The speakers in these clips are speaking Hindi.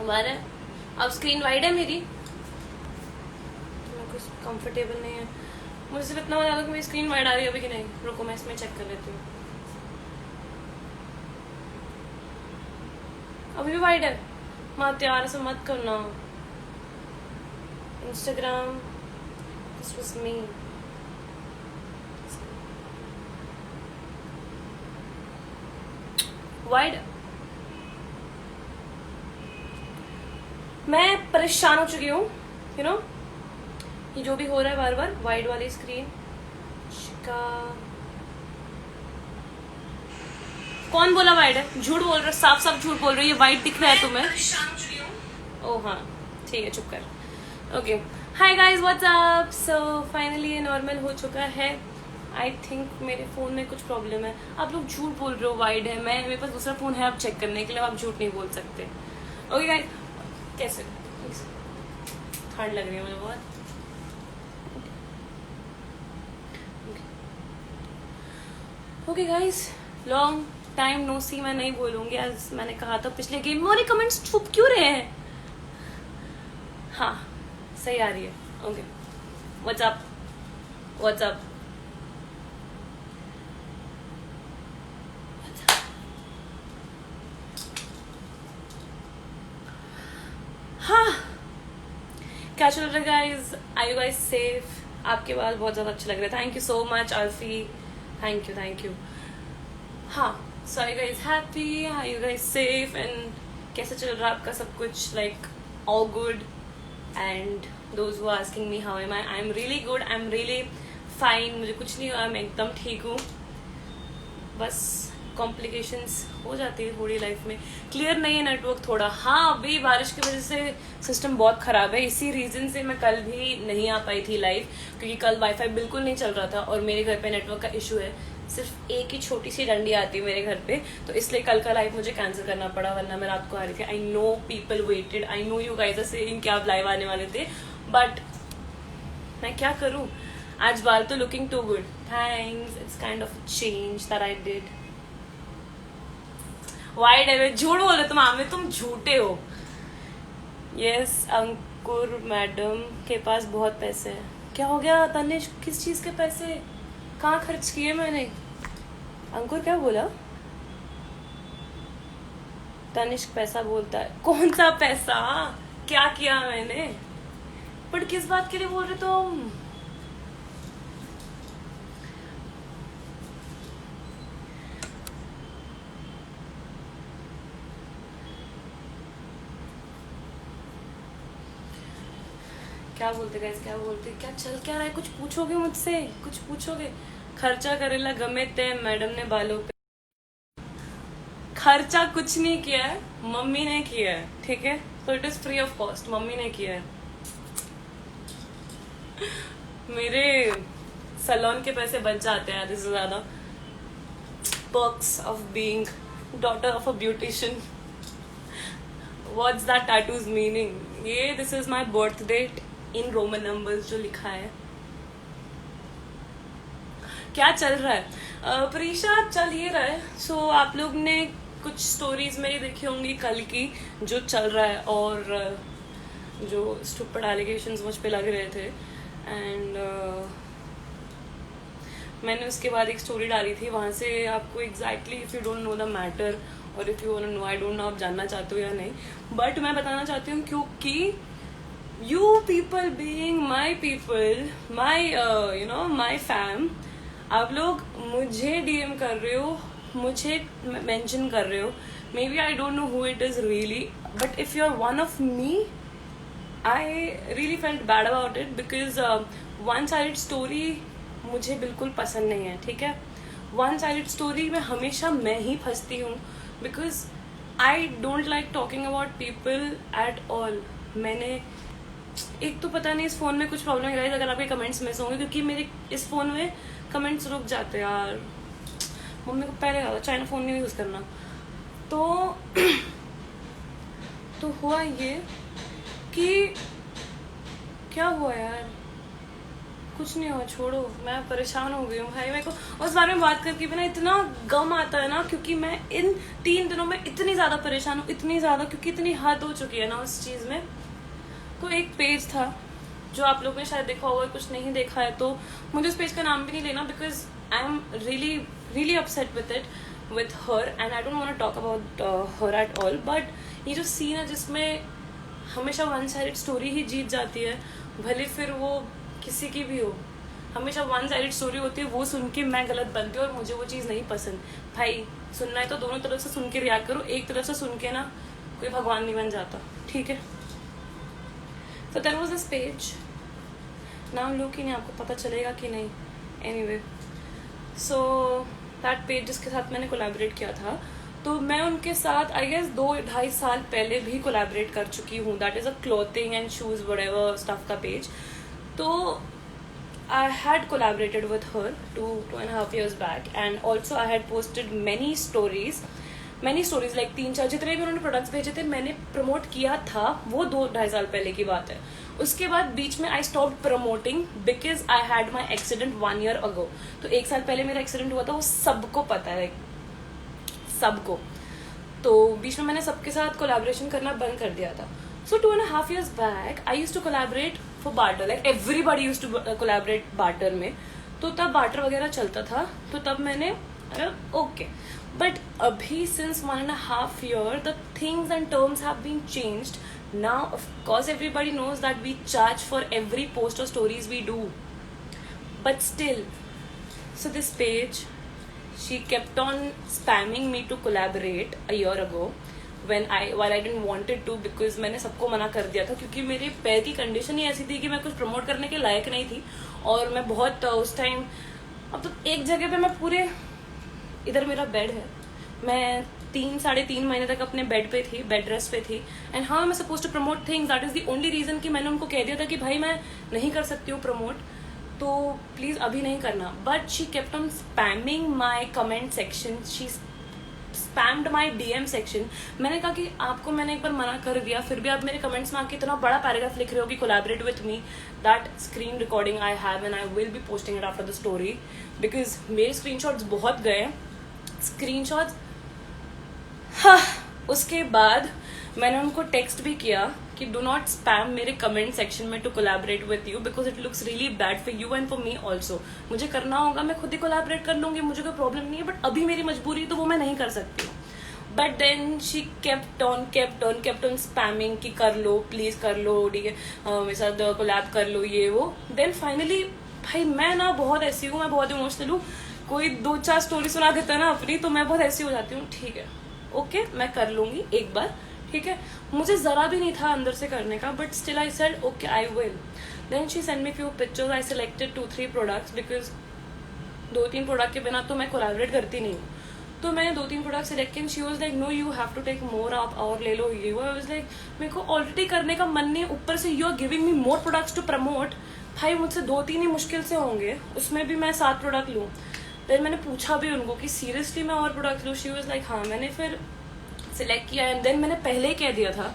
हमारा अब स्क्रीन वाइड है मेरी, तो कुछ कंफर्टेबल नहीं है। मुझे सिर्फ इतना बता दो कि मेरी स्क्रीन वाइड आ रही है अभी कि नहीं। रुको मैं इसमें चेक कर लेती हूँ। अभी भी वाइड है। मत यार ऐसा मत करना। Instagram, this was me. Wide. मैं परेशान हो चुकी हूँ, यू नो, ये जो भी हो रहा है बार बार वाइड वाली स्क्रीन का। कौन बोला वाइड है? झूठ बोल रहे हो, साफ साफ झूठ बोल रहे हो। ये वाइड दिख रहा है तुम्हें? ओह हाँ ठीक है, चुप कर। Okay, hi guys, what's up. So finally ये नॉर्मल हो चुका है। आई थिंक मेरे फ़ोन में कुछ प्रॉब्लम है। आप लोग झूठ बोल रहे हो वाइड है। मेरे पास दूसरा फ़ोन है आप चेक करने के लिए, आप झूठ नहीं बोल सकते। ओके गाइस, कैसे ठंड लग रही है मुझे बहुत। Okay guys, long time no see. मैं नहीं बोलूंगी, आज मैंने कहा था पिछले गेम में। और ये कमेंट्स छुप क्यों रहे हैं? हाँ सही आ रही है। Okay, what's up, what's up. हाँ, क्या चल रहा है guys? Are you guys safe? आपके बाल बहुत ज़्यादा अच्छे लग रहे हैं। Thank you so much Alfie, thank you thank you. हाँ, so are you guys happy? Are you guys safe? And कैसे चल रहा है आपका सब कुछ? Like all good? And those who asking me how am I am really good, I am really fine. मुझे कुछ नहीं हुआ, मैं एकदम ठीक हूँ। बस कॉम्प्लिकेशंस हो जाती है थोड़ी लाइफ में। क्लियर नहीं है नेटवर्क थोड़ा। हाँ, अभी बारिश की वजह से सिस्टम बहुत ख़राब है। इसी रीज़न से मैं कल भी नहीं आ पाई थी लाइव, क्योंकि कल वाईफाई बिल्कुल नहीं चल रहा था और मेरे घर पे नेटवर्क का इशू है। सिर्फ एक ही छोटी सी डंडी आती है मेरे घर पे, तो इसलिए कल का लाइव मुझे कैंसिल करना पड़ा, वरना मैं रात को आ रही थी। I know people waited, I know you guys are saying कि आप लाइव आने वाले थे, बट मैं क्या करूँ? आज बाल तो looking to good, thanks. It's kind of change that I did. Wide है, झूठ बोल रहे तुम। आमिर तुम झूठे हो। यस, अंकुर मैडम के पास बहुत पैसे हैं। क्या हो गया तनिष्क? किस चीज के पैसे? कहाँ खर्च किए मैंने? अंकुर क्या बोला? तनिष्क पैसा बोलता है। कौन सा पैसा? क्या किया मैंने? बट किस बात के लिए बोल रहे तुम? क्या बोलते गाइस, क्या बोलते? क्या चल क्या रहा है? कुछ पूछोगे मुझसे? कुछ पूछोगे? खर्चा करेला गमे ते मैडम ने बालों पे। खर्चा कुछ नहीं किया है, मम्मी ने किया है, ठीक है? तो it is free of cost, mummy ने किया है। मेरे सैलून के पैसे बच जाते हैं आधे से ज्यादा। Perks of being daughter of a beautician. What's that tattoos meaning? ये this is my birth date in Roman numbers जो लिखा है। क्या चल रहा है? प्रीशा चल ये रहा है। सो आप लोग ने कुछ स्टोरीज मेरी देखी होंगी कल की, जो चल रहा है और जो स्टूपिड एलिगेशंस मुझ पे लग रहे थे। एंड मैंने उसके बाद एक स्टोरी डाली थी, वहाँ से आपको exactly if you don't know the matter और if you want to know, I don't know आप जानना चाहते हो या नहीं, बट मैं बताना चाहती हूँ क्योंकि you people being my people, my you know my fam, आप लोग मुझे डीएम कर रहे हो, मुझे मेंशन कर रहे हो। Maybe I don't know who it is really, but if you are one of me, I really felt bad about it, because one side story मुझे बिल्कुल पसंद नहीं है, ठीक है? वन साइड स्टोरी में हमेशा मैं ही फंसती हूँ, because I don't like talking about people at all. मैंने एक तो पता नहीं इस फ़ोन में कुछ प्रॉब्लम है गाइस, अगर आपके कमेंट्स मिस होंगे, क्योंकि मेरे इस फ़ोन में कमेंट्स रुक जाते हैं यार। मम्मी को पहले कहा था चाइना फ़ोन नहीं यूज़ करना। तो हुआ ये कि क्या हुआ यार, कुछ नहीं हुआ, छोड़ो, मैं परेशान हो गई हूँ भाई। मेरे को उस बारे में बात करके भी ना इतना गम आता है ना, क्योंकि मैं इन 3 दिनों में इतनी ज़्यादा परेशान हूँ, इतनी ज़्यादा, क्योंकि इतनी हद हो चुकी है ना उस चीज़ में। तो एक पेज था जो आप लोगों ने शायद देखा होगा, कुछ नहीं देखा है तो मुझे उस पेज का नाम भी नहीं लेना, because I am really really upset with it, with her, and I don't want to talk about her at all. But ये जो सीन है जिसमें हमेशा वन साइडेड स्टोरी ही जीत जाती है, भले फिर वो किसी की भी हो, हमेशा वन साइडेड स्टोरी होती है, वो सुन के मैं गलत बनती हूँ और मुझे वो चीज़ नहीं पसंद। भाई सुनना है तो दोनों तरफ से सुन के रिएक्ट करो, एक तरफ से सुन के ना कोई भगवान नहीं बन जाता, ठीक है। So there was this page. नाम लूँ कि नहीं, आपको पता चलेगा कि नहीं, anyway. So that page जिसके साथ मैंने कोलैबोरेट किया था, तो मैं उनके साथ आई गेस 2-2.5 साल पहले भी कोलैबोरेट कर चुकी हूँ। That is a clothing and shoes whatever stuff का पेज। तो I had collaborated with her 2.5 years back, and also I had posted many stories like 3-4 जितने भी उन्होंने प्रोडक्ट्स भेजे थे मैंने प्रमोट किया था, वो 2-2.5 साल पहले की बात है। उसके बाद बीच में I stop promoting because I had my accident 1 year ago। तो 1 साल पहले मेरा एक्सीडेंट हुआ था, वो सबको पता है, सबको। तो बीच में मैंने सबके साथ कोलैबोरेशन करना बंद कर दिया था। So 2.5 years back, I used to collaborate for barter. Like everybody used to collaborate barter में। तो तब barter वगैरह चलता था, तो तब मैंने ओके। But अभी since 1.5 year, the things and terms have been changed. Now, of course, everybody knows that we charge for every post or stories we do. But still, so this page, she kept on spamming me to collaborate a year ago. while I didn't wanted to, because मैंने सबको मना कर दिया था, क्योंकि मेरे पैर की कंडीशन ही ऐसी थी कि मैं कुछ प्रमोट करने के लायक नहीं थी। और मैं बहुत उस टाइम, अब तो एक जगह पे मैं पूरे, इधर मेरा बेड है, मैं 3-3.5 महीने तक अपने बेड पे थी, बेड रेस्ट पे थी। एंड हाँ, मैं suppose to promote things, that is the only reason कि मैंने उनको कह दिया था कि भाई मैं नहीं कर सकती हूँ प्रमोट, तो प्लीज अभी नहीं करना। But she kept on spamming my comment section, she spammed my DM section. मैंने कहा कि आपको मैंने एक बार मना कर दिया, फिर भी आप मेरे कमेंट्स में आके इतना बड़ा पैराग्राफ लिख रहे हो कि collaborate with me. That screen recording I have and I will be posting it after the story, because मेरे स्क्रीनशॉट्स बहुत गए स्क्रीनशॉट्स। हाँ, उसके बाद मैंने उनको टेक्स्ट भी किया कि डू नॉट स्पैम मेरे कमेंट सेक्शन में to collaborate with you, because it looks really bad for you and for me also. मुझे करना होगा, मैं खुद ही कोलैबोरेट कर लूंगी, मुझे कोई प्रॉब्लम नहीं है, बट अभी मेरी मजबूरी तो वो मैं नहीं कर सकती हूँ। But then she kept on spamming कि कर लो, प्लीज कर लो, ठीक है, मेरे साथ कोलैब कर लो, ये वो। देन फाइनली भाई मैं ना बहुत ऐसी हूँ, मैं बहुत इमोशनल हूँ, कोई 2-4 स्टोरी सुना देता है ना अपनी, तो मैं बहुत ऐसी हो जाती हूँ, ठीक है ओके मैं कर लूंगी एक बार, ठीक है। मुझे जरा भी नहीं था अंदर से करने का, but still I said okay I will. Then she send me few pictures, I selected 2-3 products, because 2-3 product के बिना तो मैं कोलैबोरेट करती नहीं हूँ। तो मैंने 2-3 प्रोडक्ट सिलेक्ट किए, she was like no you have to take more, आप और ले लो, ये वो। आई वाज लाइक मेरे को ऑलरेडी करने का मन नहीं, ऊपर से you are giving me more products to promote. भाई मुझसे 2-3 ही मुश्किल से होंगे, उसमें भी मैं 7 प्रोडक्ट लूँ। देन मैंने पूछा भी उनको कि सीरियसली मैं और प्रोडक्ट लूँ, शी वाज लाइक हाँ। मैंने फिर सिलेक्ट किया एंड देन मैंने पहले ही कह दिया था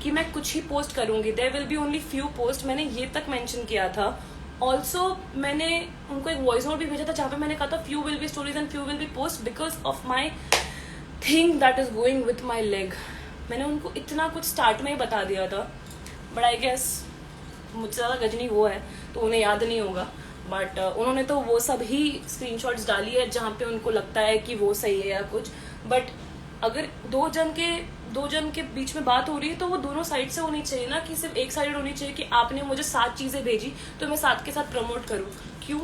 कि मैं कुछ ही पोस्ट करूंगी, there will be only few post, मैंने ये तक मेंशन किया था। ऑल्सो मैंने उनको एक वॉइस नोट भी भेजा था जहाँ पे मैंने कहा था few will be stories and few will be post because of my thing that is going with my leg. मैंने उनको इतना कुछ स्टार्ट में ही बता दिया था, बट आई गेस मुझसे ज़्यादा गजनी वो है तो उन्हें याद नहीं होगा। बट उन्होंने तो वो सब ही स्क्रीनशॉट्स डाली है जहाँ पे उनको लगता है कि वो सही है या कुछ। बट अगर दो जन के बीच में बात हो रही है तो वो दोनों साइड से होनी चाहिए ना, कि सिर्फ एक साइड होनी चाहिए कि आपने मुझे 7 चीजें भेजी तो मैं 7 के साथ प्रमोट करूं। क्यों?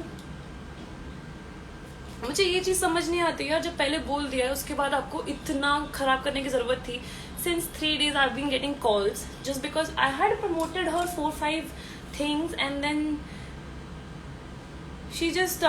मुझे ये चीज समझ नहीं आती यार, जब पहले बोल दिया है उसके बाद आपको इतना खराब करने की जरूरत थी। Since 3 days I've been getting calls just because I had promoted her 4-5 things and then she just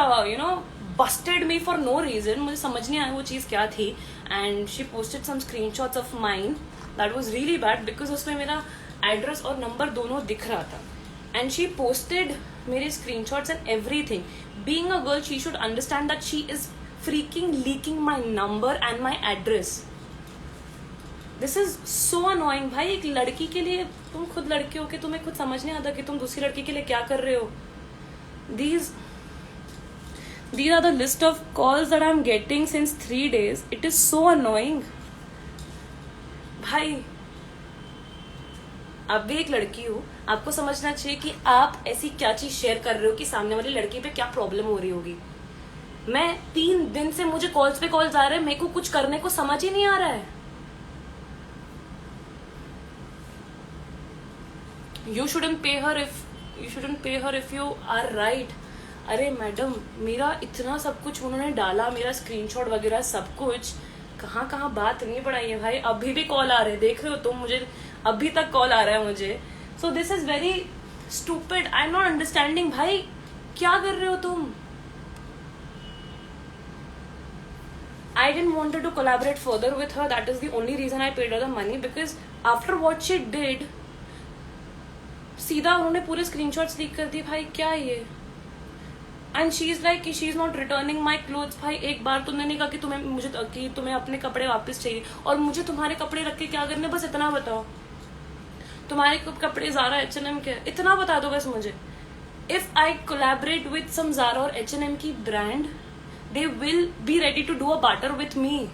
busted me for no reason। मुझे समझ नहीं आया वो चीज़ क्या थी। And she posted some screenshots of mine that was really bad because उसमें मेरा एड्रेस और नंबर दोनों दिख रहा था। एंड शी पोस्टेड मेरे screenshots and everything. Being a girl she should understand that she is freaking leaking my number and my address. This is so annoying भाई। एक लड़की के लिए, तुम खुद लड़के हो कि तुम्हें खुद समझ नहीं आता कि तुम दूसरी लड़की के लिए क्या कर रहे हो। these are the list of calls that I'm getting since 3 days. It is so annoying. भाई आप भी एक लड़की हो, आपको समझना चाहिए कि आप ऐसी क्या चीज शेयर कर रहे हो कि सामने वाली लड़की पे क्या प्रॉब्लम हो रही होगी. मैं 3 दिन से मुझे कॉल्स पे कॉल्स आ रहे हैं, मेरे को कुछ करने को समझ ही नहीं आ रहा है. You shouldn't pay her if you are right. अरे मैडम, मेरा इतना सब कुछ उन्होंने डाला, मेरा स्क्रीनशॉट वगैरह सब कुछ, कहाँ कहाँ बात नहीं बढ़ाई है भाई. अभी भी कॉल आ रहे हैं, देख रहे हो तुम, मुझे अभी तक कॉल आ रहा है मुझे. So this is very stupid. I am not understanding. भाई क्या कर रहे हो तुम? I didn't want to collaborate further with her. That is the only reason I paid her the money, because after what she did, सीधा उन्होंने पूरे स्क्रीनशॉट्स लीक कर दिए. भाई क्या है ये? And she is like she is not returning my clothes. भाई एक बार तुमने नहीं कहा कि तुम्हें अपने कपड़े वापस चाहिए, और मुझे तुम्हारे कपड़े रख के क्या करने, बस इतना बताओ. तुम्हारे कपड़े ज़ारा H&M के, इतना बता दो बस मुझे. If I collaborate with some Zara और H&M की brand, they will be ready to do a barter with me.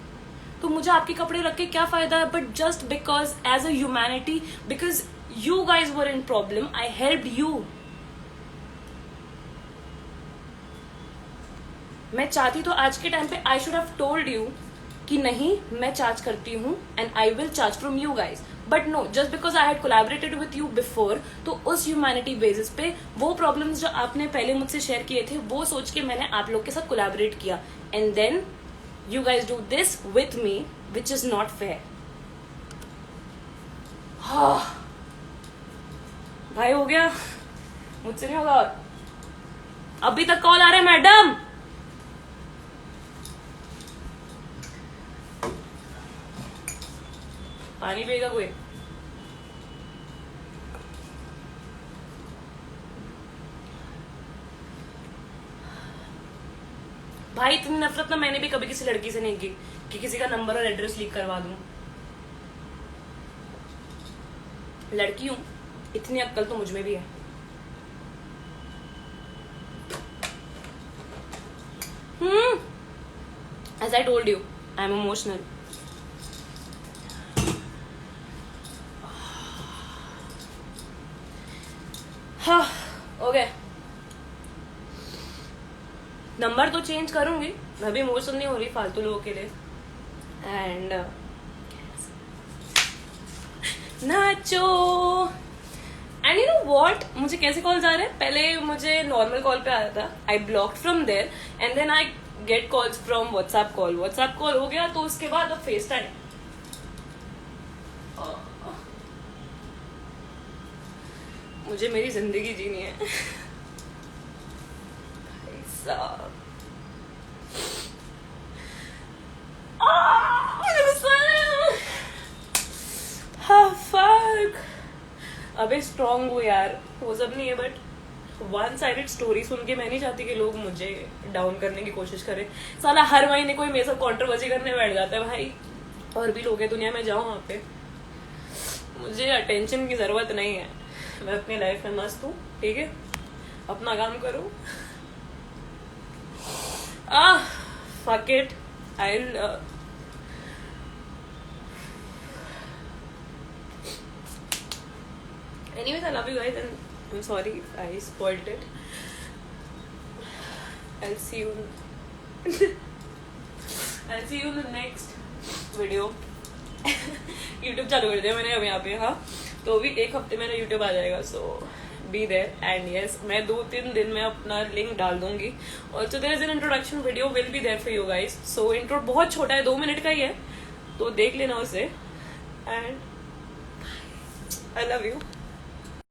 तो मुझे आपके कपड़े रख के क्या फायदा है? But just because as a humanity, because you guys were in problem, I helped you. मैं चाहती तो आज के टाइम पे I should have told you कि नहीं, मैं चार्ज करती हूँ and I will charge from you guys. But no, just because I had collaborated with you before, तो उस ह्यूमैनिटी बेसिस पे वो प्रॉब्लम्स जो आपने पहले मुझसे शेयर किए थे, वो सोच के मैंने आप लोग के साथ कोलैबोरेट किया. And then you guys do this with me, which is not fair. भाई हो गया, मुझसे नहीं होगा. अभी तक कॉल आ रहा है मैडम. पानी पिएगा कोई? भाई इतनी नफरत ना मैंने भी कभी किसी लड़की से नहीं की कि किसी का नंबर और एड्रेस लीक करवा दूं. लड़की हूं, इतनी अक्ल तो मुझ में भी है. As I told you, I am emotional. हाँ, ओके. नंबर तो चेंज करूंगी, मैं भी इमोशनल नहीं हो रही फालतू लोगों के लिए. And nacho. And you know what, मुझे कैसे कॉल्स आ रहे हैं? पहले मुझे नॉर्मल कॉल पे आया था, I blocked from there, and then I get calls from WhatsApp call. WhatsApp call हो गया तो उसके बाद अब फेस टाइम. मुझे मेरी जिंदगी जीनी है भाई साहब. अबे स्ट्रॉन्ग हूँ यार, वो सब नहीं है. बट वन साइडेड स्टोरी सुन के मैं नहीं चाहती कि लोग मुझे डाउन करने की कोशिश करें. साला हर महीने कोई मेरे साथ कॉन्ट्रोवर्सी करने बैठ जाता है. भाई और भी लोग हैं दुनिया में, जाओ वहाँ पे. मुझे अटेंशन की जरूरत नहीं है. मैं अपनी लाइफ में मस्त हूँ, ठीक है? अपना काम करो. fuck it. I'll anyways, I love you guys and I'm sorry if I spoiled it. I'll see you in the next video. YouTube चालू कर दिया मैंने अब यहाँ पे. हाँ, तो अभी 1 हफ्ते मेरा YouTube आ जाएगा. So be there. And yes, मैं 2-3 दिन में अपना लिंक डाल दूंगी. Also there is an introduction video will be there for you guys. So intro बहुत छोटा है, 2 मिनट का ही है, तो देख लेना उसे. And I love you.